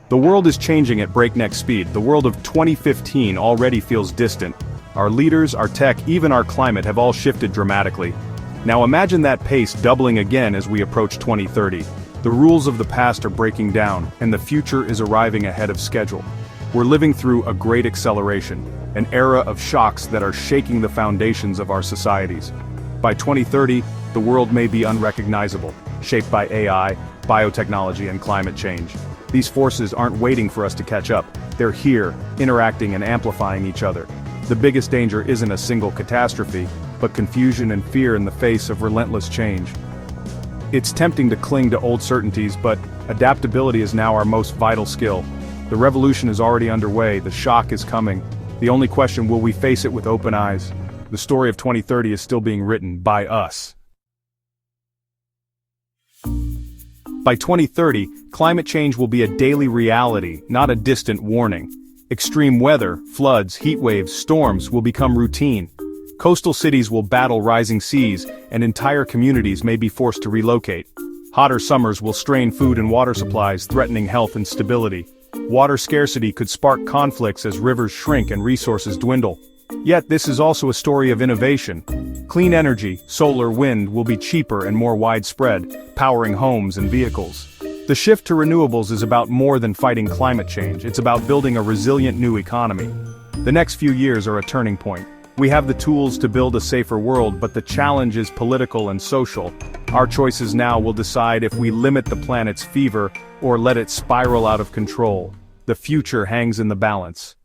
The world is changing at breakneck speed. The world of 2015 already feels distant. Our leaders, our tech, even our climate have all shifted dramatically. Now imagine that pace doubling again as we approach 2030. The rules of the past are breaking down, and the future is arriving ahead of schedule. We're living through a great acceleration, an era of shocks that are shaking the foundations of our societies. By 2030, the world may be unrecognizable, shaped by AI, biotechnology, and climate change. These forces aren't waiting for us to catch up. They're here, interacting and amplifying each other. The biggest danger isn't a single catastrophe, but confusion and fear in the face of relentless change. It's tempting to cling to old certainties, but adaptability is now our most vital skill. The revolution is already underway, the shock is coming. The only question, will we face it with open eyes? The story of 2030 is still being written by us. By 2030, climate change will be a daily reality, not a distant warning. Extreme weather, floods, heat waves, storms will become routine. Coastal cities will battle rising seas, and entire communities may be forced to relocate. Hotter summers will strain food and water supplies, threatening health and stability. Water scarcity could spark conflicts as rivers shrink and resources dwindle. Yet this is also a story of innovation. Clean energy, solar, wind, will be cheaper and more widespread, powering homes and vehicles. The shift to renewables is about more than fighting climate change, it's about building a resilient new economy. The next few years are a turning point. We have the tools to build a safer world, but the challenge is political and social. Our choices now will decide if we limit the planet's fever or let it spiral out of control. The future hangs in the balance.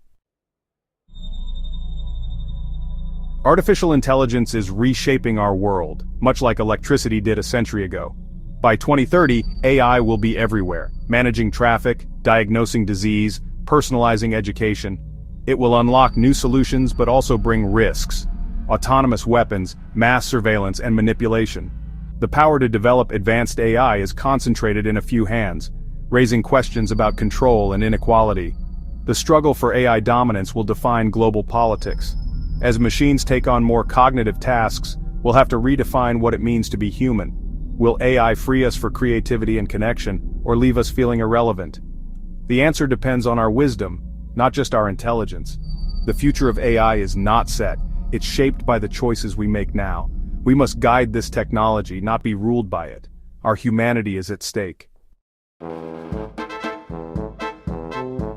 Artificial intelligence is reshaping our world, much like electricity did a century ago. By 2030, AI will be everywhere, managing traffic, diagnosing disease, personalizing education. It will unlock new solutions but also bring risks. Autonomous weapons, mass surveillance, and manipulation. The power to develop advanced AI is concentrated in a few hands, raising questions about control and inequality. The struggle for AI dominance will define global politics. As machines take on more cognitive tasks, we'll have to redefine what it means to be human. Will AI free us for creativity and connection, or leave us feeling irrelevant? The answer depends on our wisdom, not just our intelligence. The future of AI is not set, it's shaped by the choices we make now. We must guide this technology, not be ruled by it. Our humanity is at stake.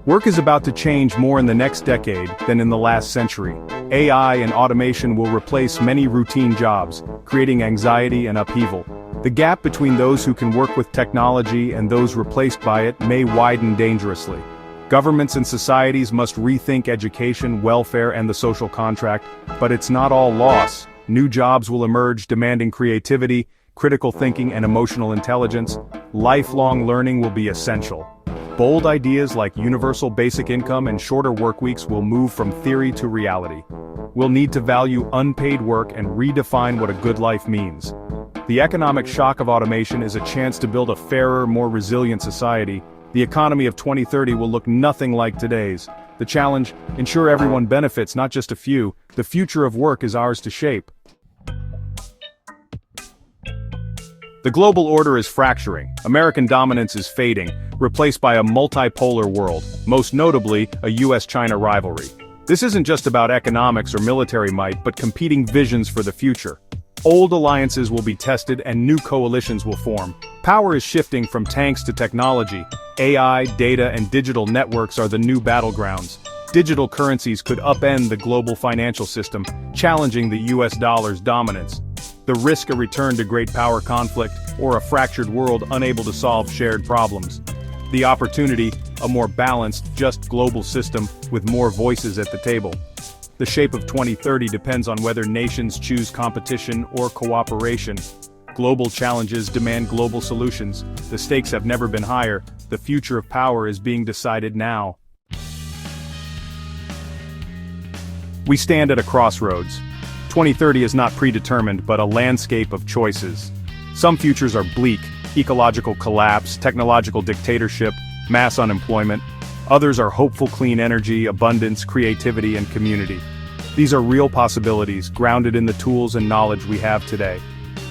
Work is about to change more in the next decade than in the last century. AI and automation will replace many routine jobs, creating anxiety and upheaval. The gap between those who can work with technology and those replaced by it may widen dangerously. Governments and societies must rethink education, welfare, and the social contract, but it's not all loss. New jobs will emerge demanding creativity, critical thinking, and emotional intelligence. Lifelong learning will be essential. Bold ideas like universal basic income and shorter work weeks will move from theory to reality. We'll need to value unpaid work and redefine what a good life means. The economic shock of automation is a chance to build a fairer, more resilient society. The economy of 2030 will look nothing like today's. The challenge, ensure everyone benefits, not just a few. The future of work is ours to shape. The global order is fracturing. American dominance is fading, replaced by a multipolar world, most notably a US-China rivalry. This isn't just about economics or military might, but competing visions for the future. Old alliances will be tested and new coalitions will form. Power is shifting from tanks to technology. AI, data, and digital networks are the new battlegrounds. Digital currencies could upend the global financial system, challenging the US dollar's dominance. The risk a return to great power conflict, or a fractured world unable to solve shared problems. The opportunity, a more balanced, just global system with more voices at the table. The shape of 2030 depends on whether nations choose competition or cooperation. Global challenges demand global solutions. The stakes have never been higher. The future of power is being decided now. We stand at a crossroads. 2030 is not predetermined, but a landscape of choices. Some futures are bleak: ecological collapse, technological dictatorship, mass unemployment. Others are hopeful: clean energy, abundance, creativity, and community. These are real possibilities, grounded in the tools and knowledge we have today.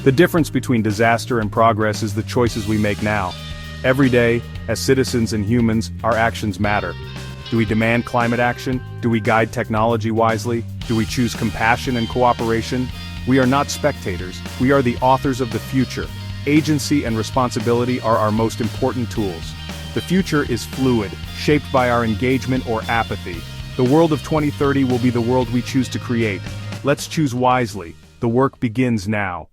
The difference between disaster and progress is the choices we make now. Every day, as citizens and humans, our actions matter. Do we demand climate action? Do we guide technology wisely? Do we choose compassion and cooperation? We are not spectators, we are the authors of the future. Agency and responsibility are our most important tools. The future is fluid, shaped by our engagement or apathy. The world of 2030 will be the world we choose to create. Let's choose wisely. The work begins now.